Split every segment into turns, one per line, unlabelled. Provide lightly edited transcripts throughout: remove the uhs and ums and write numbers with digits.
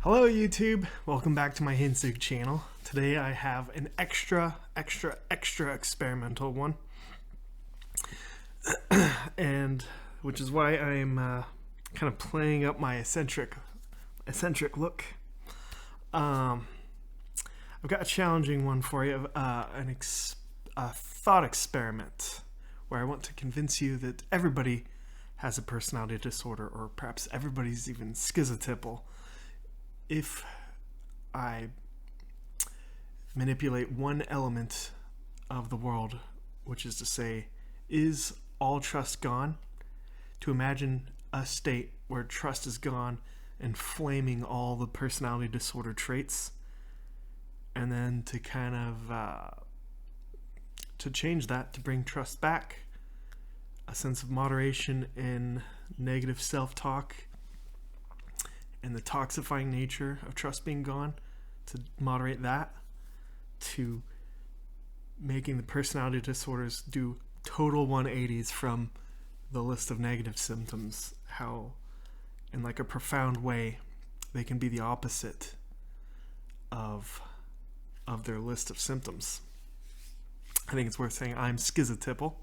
Hello YouTube, welcome back to my Hinsig channel. Today I have an extra experimental one. And which is why I'm kind of playing up my eccentric look. I've got a challenging one for you, a thought experiment where I want to convince you that everybody has a personality disorder, or perhaps everybody's even schizotypal, if I manipulate one element of the world, which is to say, is all trust gone? To imagine a state where trust is gone, inflaming all the personality disorder traits, and then to kind of to change that, to bring trust back, a sense of moderation in negative self-talk, and the toxifying nature of trust being gone, to moderate that, to making the personality disorders do total 180s from the list of negative symptoms, how in like a profound way they can be the opposite of their list of symptoms. I think it's worth saying I'm schizotypal,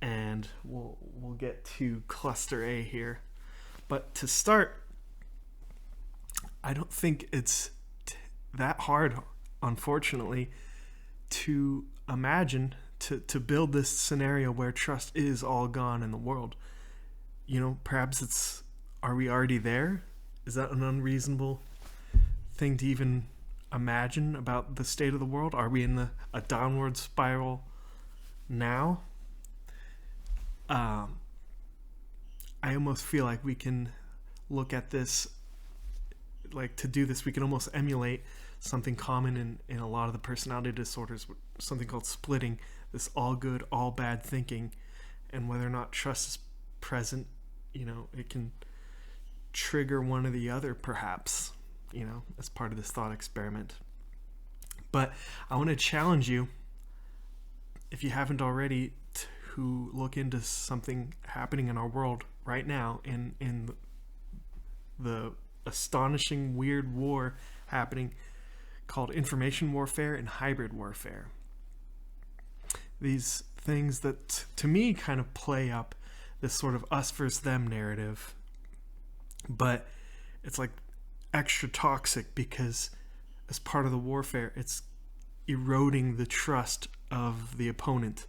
and we'll get to cluster A here. But to start, I don't think it's that hard, unfortunately, to imagine, to build this scenario where trust is all gone in the world. You know, perhaps are we already there? Is that an unreasonable thing to even imagine about the state of the world? Are we in a downward spiral now? I almost feel like we can look at this, like to do this, we can almost emulate something common in a lot of the personality disorders, something called splitting, this all good, all bad thinking. And whether or not trust is present, you know, it can trigger one or the other, perhaps, you know, as part of this thought experiment. But I want to challenge you, if you haven't already, to look into something happening in our world right now, in the astonishing weird war happening called information warfare and hybrid warfare. These things that to me kind of play up this sort of us versus them narrative, but it's like extra toxic because as part of the warfare it's eroding the trust of the opponent,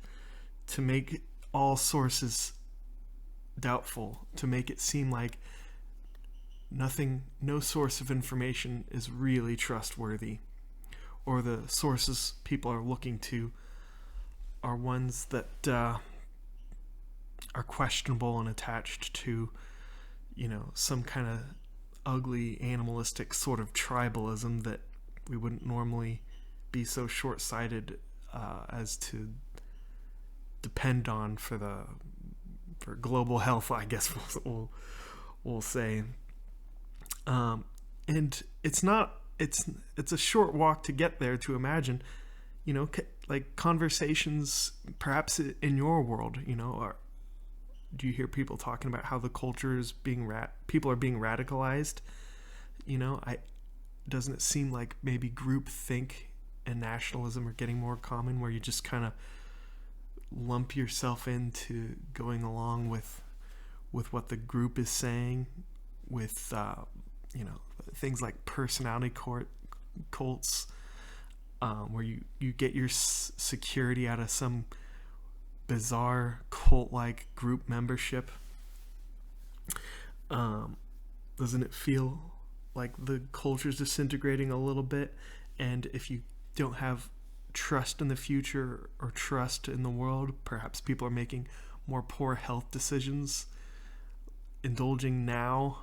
to make all sources doubtful, to make it seem like no source of information is really trustworthy, or the sources people are looking to are ones that are questionable and attached to, you know, some kind of ugly animalistic sort of tribalism that we wouldn't normally be so short-sighted as to depend on for global health, I guess we'll say. And it's a short walk to get there, to imagine, you know, like conversations perhaps in your world, you know, do you hear people talking about how the culture is people are being radicalized? You know, doesn't it seem like maybe groupthink and nationalism are getting more common, where you just kind of lump yourself into going along with what the group is saying, with you know, things like personality cults, where you get your security out of some bizarre cult-like group membership. Doesn't it feel like the culture's disintegrating a little bit? And if you don't have trust in the future or trust in the world, perhaps people are making more poor health decisions, indulging now,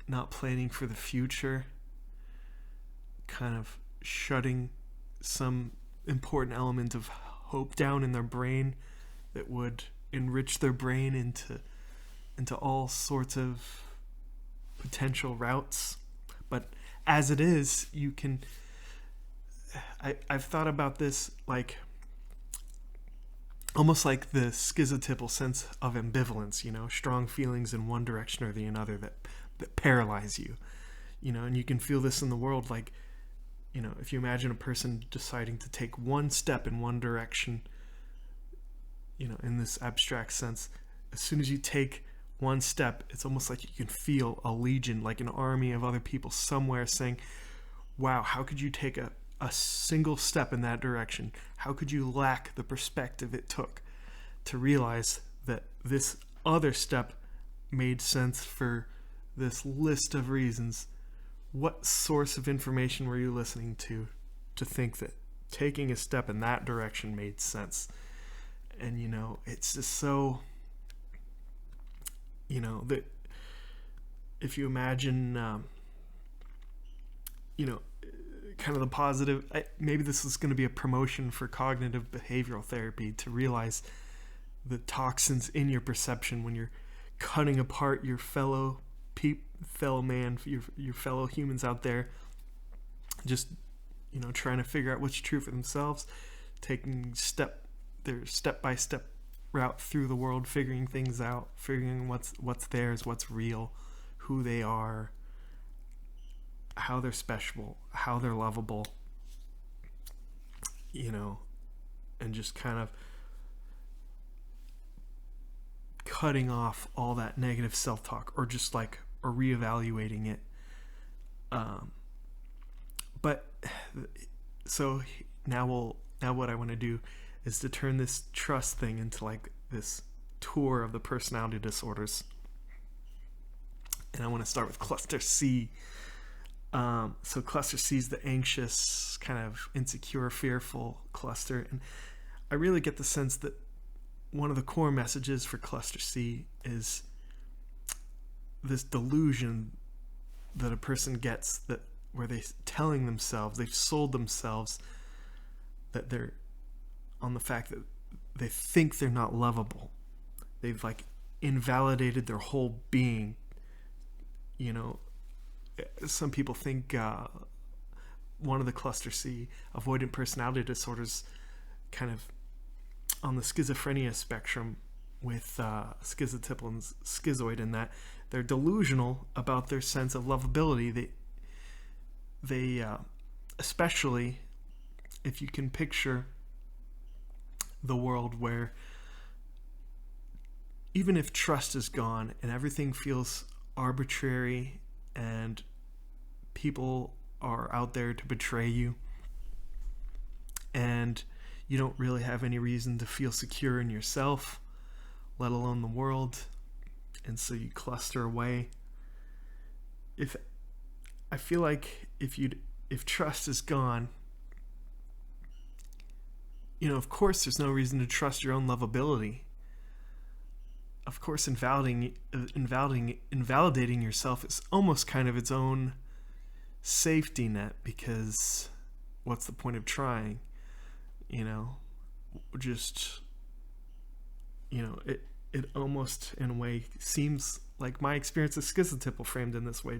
not planning for the future, kind of shutting some important element of hope down in their brain that would enrich their brain into all sorts of potential routes. But as it is, you can I've thought about this like almost like the schizotypal sense of ambivalence, you know, strong feelings in one direction or the other that paralyze you. And you can feel this in the world, like, if you imagine a person deciding to take one step in one direction, in this abstract sense, as soon as you take one step, it's almost like you can feel a legion, like an army of other people somewhere saying, wow, how could you take a single step in that direction? How could you lack the perspective it took to realize that this other step made sense for this list of reasons? What source of information were you listening to think that taking a step in that direction made sense? And, it's just so, that if you imagine, kind of the positive, maybe this is going to be a promotion for cognitive behavioral therapy, to realize the toxins in your perception when you're cutting apart your fellow man, your fellow humans out there, just, trying to figure out what's true for themselves, taking their step-by-step route through the world, figuring things out, figuring what's theirs, what's real, who they are, how they're special, how they're lovable, and just kind of cutting off all that negative self-talk, or reevaluating it. But so now what I want to do is to turn this trust thing into like this tour of the personality disorders. And I want to start with cluster C. So cluster C is the anxious, kind of insecure, fearful cluster. And I really get the sense that one of the core messages for cluster C is this delusion that a person gets, that where they've sold themselves that they're on the fact that they think they're not lovable. They've like invalidated their whole being. Some people think one of the cluster C avoidant personality disorders kind of on the schizophrenia spectrum with schizotypal and schizoid, in that they're delusional about their sense of lovability. They especially if you can picture the world where even if trust is gone and everything feels arbitrary and people are out there to betray you, and you don't really have any reason to feel secure in yourself, let alone the world, and so you cluster away. I feel like if trust is gone, of course there's no reason to trust your own lovability. Of course, invalidating yourself is almost kind of its own safety net, because what's the point of trying? It almost in a way seems like my experience is schizotypal framed in this way.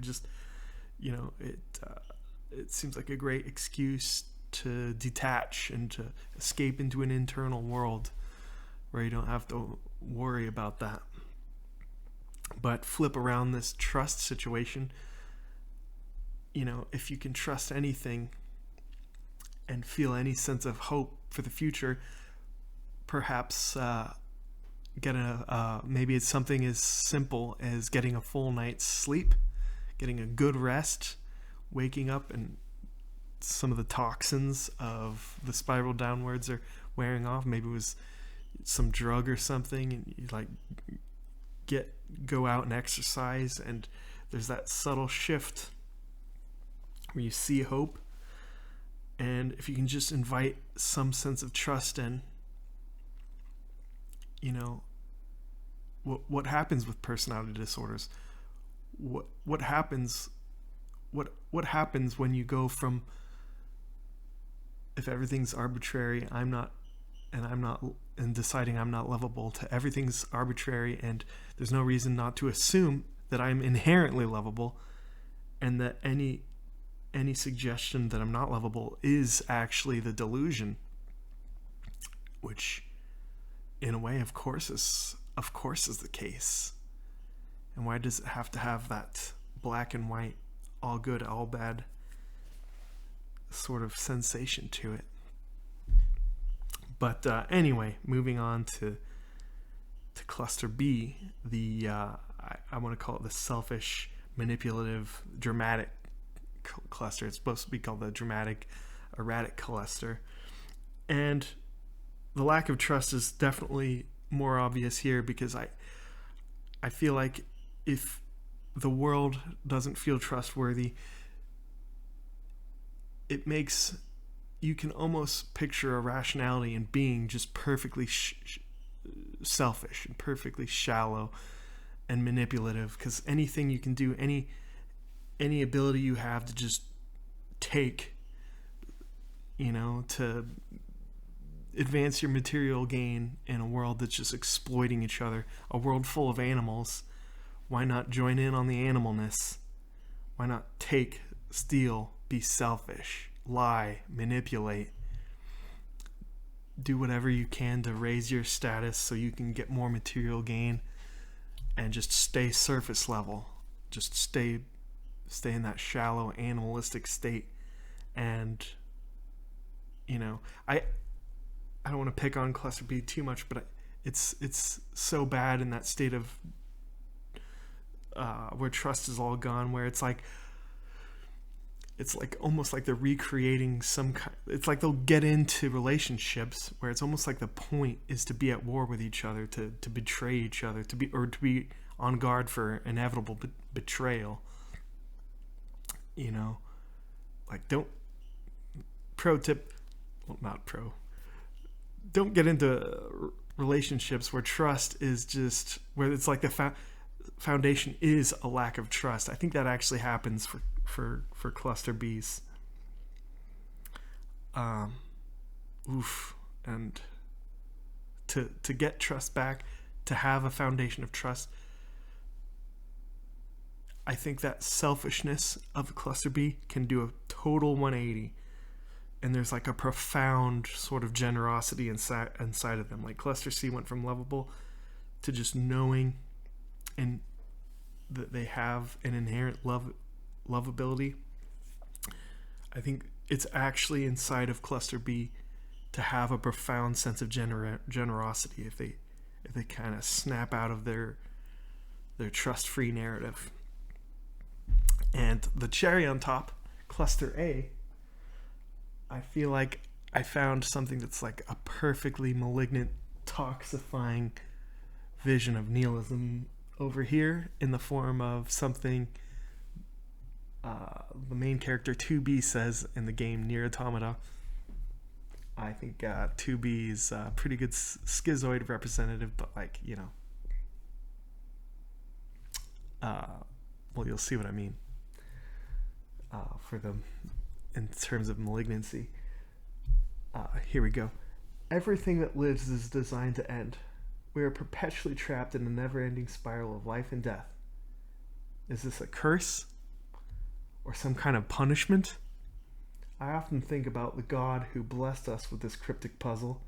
It seems like a great excuse to detach and to escape into an internal world where you don't have to worry about that. But flip around this trust situation, if you can trust anything and feel any sense of hope for the future, perhaps maybe it's something as simple as getting a full night's sleep, getting a good rest, waking up, and some of the toxins of the spiral downwards are wearing off. Maybe it was some drug or something, and you go out and exercise, and there's that subtle shift where you see hope. And if you can just invite some sense of trust in, what happens with personality disorders? What happens when you go from, if everything's arbitrary, and deciding I'm not lovable, to everything's arbitrary and there's no reason not to assume that I'm inherently lovable, and that any suggestion that I'm not lovable is actually the delusion, which in a way of course is the case. And why does it have to have that black and white all good, all bad sort of sensation to it. But anyway, moving on to cluster B, the I want to call it the selfish, manipulative, dramatic cluster. It's supposed to be called the dramatic, erratic cluster. And the lack of trust is definitely more obvious here, because I feel like if the world doesn't feel trustworthy, it makes you can almost picture a rationality in being just perfectly selfish and perfectly shallow and manipulative, because anything you can do, any ability you have to just take, to advance your material gain in a world that's just exploiting each other, a world full of animals, why not join in on the animalness? Why not take, steal, be selfish, lie, manipulate, do whatever you can to raise your status so you can get more material gain, and just stay surface level, just stay in that shallow animalistic state. And I don't want to pick on cluster B too much, but it's so bad in that state of where trust is all gone, where it's like almost like they're recreating some kind. It's like they'll get into relationships where it's almost like the point is to be at war with each other, to betray each other, to be on guard for inevitable betrayal. Like, don't pro tip, well, not pro. Don't get into relationships where trust is just, where it's like the foundation is a lack of trust. I think that actually happens for cluster Bs. And to get trust back, to have a foundation of trust, I think that selfishness of cluster B can do a total 180, and there's like a profound sort of generosity inside of them. Like cluster C went from lovable to just knowing and that they have an inherent lovability. I think it's actually inside of cluster B to have a profound sense of generosity if they kind of snap out of their trust-free narrative. And the cherry on top, cluster A, I feel like I found something that's like a perfectly malignant, toxifying vision of nihilism over here, in the form of something the main character 2B says in the game Nier Automata. I think 2B is a pretty good schizoid representative, but well, you'll see what I mean for them in terms of malignancy. Here we go. Everything that lives is designed to end. We are perpetually trapped in a never-ending spiral of life and death. Is this a curse? Or some kind of punishment? I often think about the God who blessed us with this cryptic puzzle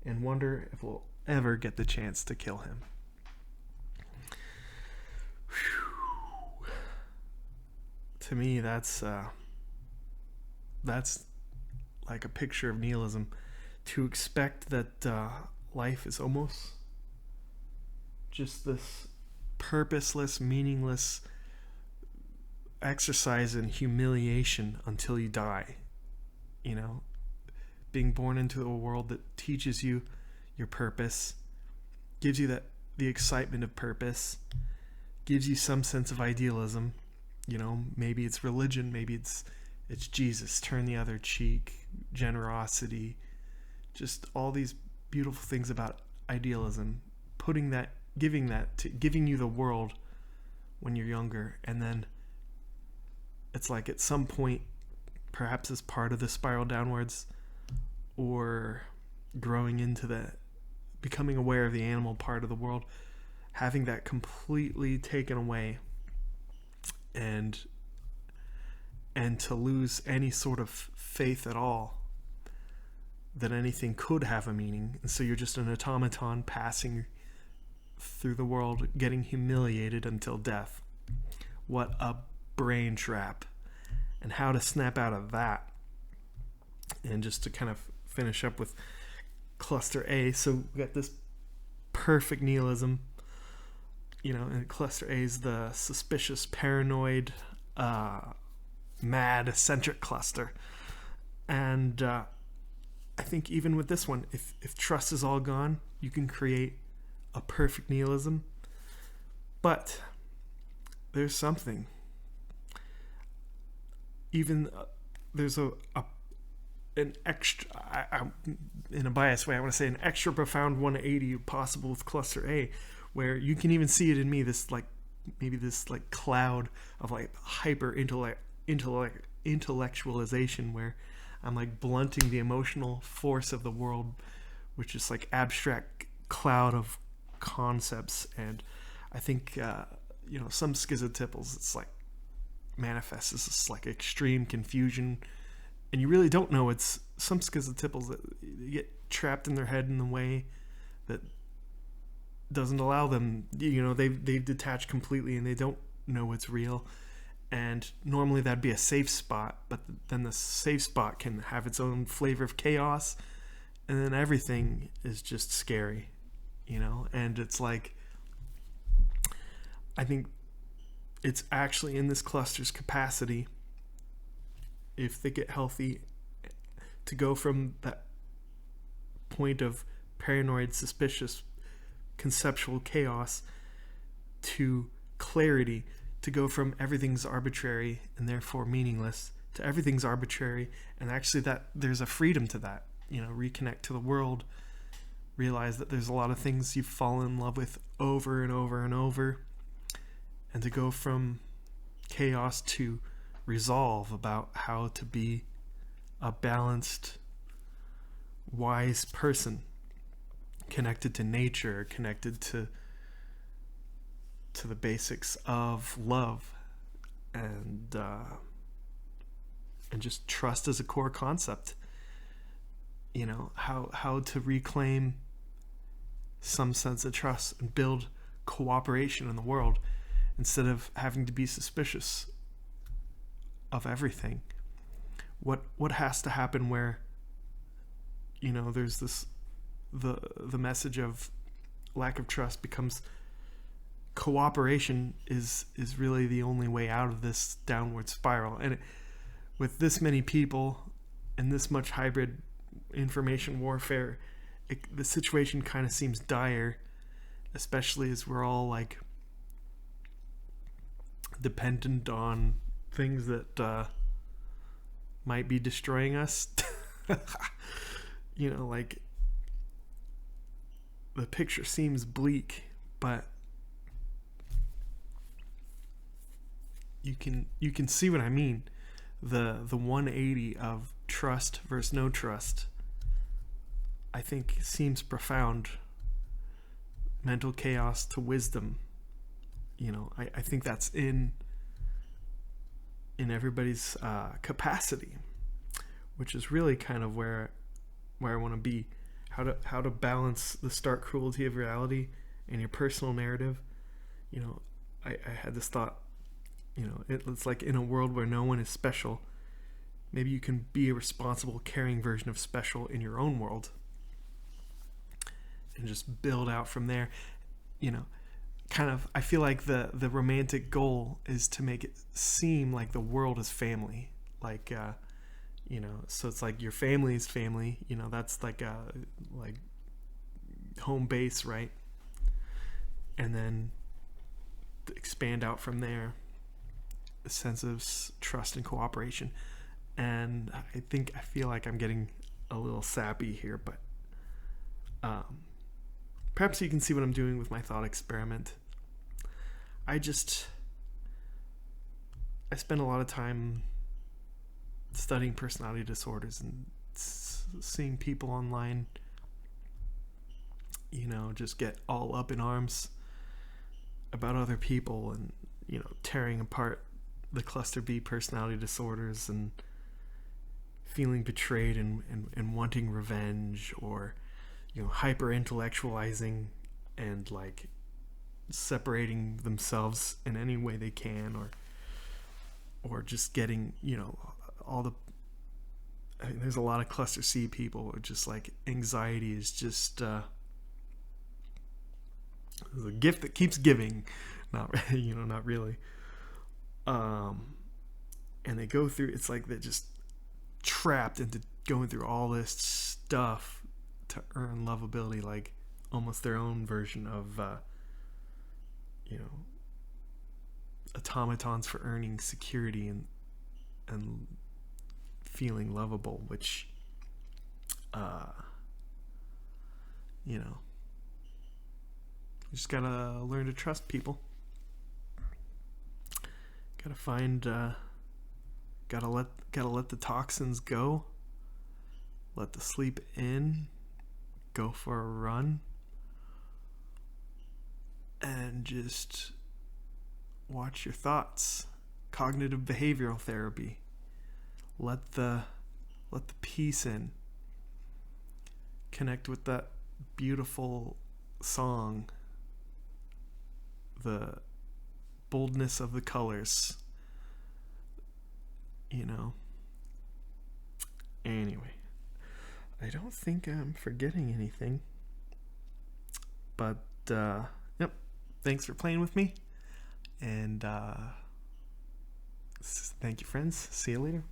and wonder if we'll ever get the chance to kill him. Whew. To me, that's like a picture of nihilism. To expect that life is almost just this purposeless, meaningless exercise in humiliation until you die. Being born into a world that teaches you your purpose, gives you the excitement of purpose, gives you some sense of idealism. Maybe it's religion, maybe it's Jesus, turn the other cheek, generosity, just all these beautiful things about idealism, giving you the world when you're younger. And then it's like at some point, perhaps as part of the spiral downwards, or growing into becoming aware of the animal part of the world, having that completely taken away, and to lose any sort of faith at all that anything could have a meaning. And so you're just an automaton passing through the world, getting humiliated until death. What a brain trap and how to snap out of that. And just to kind of finish up with cluster A, so we got this perfect nihilism, and cluster A is the suspicious, paranoid, mad, eccentric cluster. And I think even with this one, if trust is all gone, you can create a perfect nihilism. But there's something. Even there's an extra, in a biased way, I want to say an extra profound 180 possible with cluster A, where you can even see it in me, this cloud of like hyper intellectualization, where I'm like blunting the emotional force of the world, which is like abstract cloud of concepts. And I think some schizotypals, it's like manifests as this like extreme confusion, and you really don't know. It's some schizotypals that get trapped in their head in a way that doesn't allow them, they've detached completely and they don't know what's real. And normally that'd be a safe spot, but then the safe spot can have its own flavor of chaos, and then everything is just scary, and it's like, I think it's actually in this cluster's capacity, if they get healthy, to go from that point of paranoid, suspicious, conceptual chaos to clarity, to go from everything's arbitrary and therefore meaningless to everything's arbitrary, and actually that there's a freedom to that, reconnect to the world, realize that there's a lot of things you've fallen in love with over and over and over, and to go from chaos to resolve about how to be a balanced, wise person, connected to nature, connected to the basics of love, and just trust as a core concept. How to reclaim some sense of trust and build cooperation in the world, instead of having to be suspicious of everything. What has to happen where, there's this, the message of lack of trust becomes cooperation is really the only way out of this downward spiral. And with this many people and this much hybrid information warfare, the situation kind of seems dire, especially as we're all like dependent on things that might be destroying us. Like the picture seems bleak, but you can see what I mean. The 180 of trust versus no trust, I think, seems profound. Mental chaos to wisdom. I think that's in everybody's capacity, which is really kind of where I want to be. How to balance the stark cruelty of reality and your personal narrative. I had this thought, it's like in a world where no one is special, maybe you can be a responsible, caring version of special in your own world, and just build out from there. Kind of, I feel like the romantic goal is to make it seem like the world is family, like so it's like your family's family, that's like home base, right? And then expand out from there, a sense of trust and cooperation. And I feel like I'm getting a little sappy here, but perhaps you can see what I'm doing with my thought experiment. I spend a lot of time studying personality disorders and seeing people online, just get all up in arms about other people and, tearing apart the cluster B personality disorders and feeling betrayed and wanting revenge, or, hyper intellectualizing and like separating themselves in any way they can, or or just getting, all the, I mean, there's a lot of cluster C people who just like anxiety is just a gift that keeps giving, not not really. And they go through, it's like they're just trapped into going through all this stuff to earn lovability, like almost their own version of automatons for earning security and feeling lovable, which you just gotta learn to trust people. Gotta find gotta let the toxins go, let the sleep in, go for a run, and just watch your thoughts. Cognitive behavioral therapy. Let the peace in. Connect with that beautiful song. The boldness of the colors. Anyway, I don't think I'm forgetting anything. But yep. Thanks for playing with me. And thank you, friends. See you later.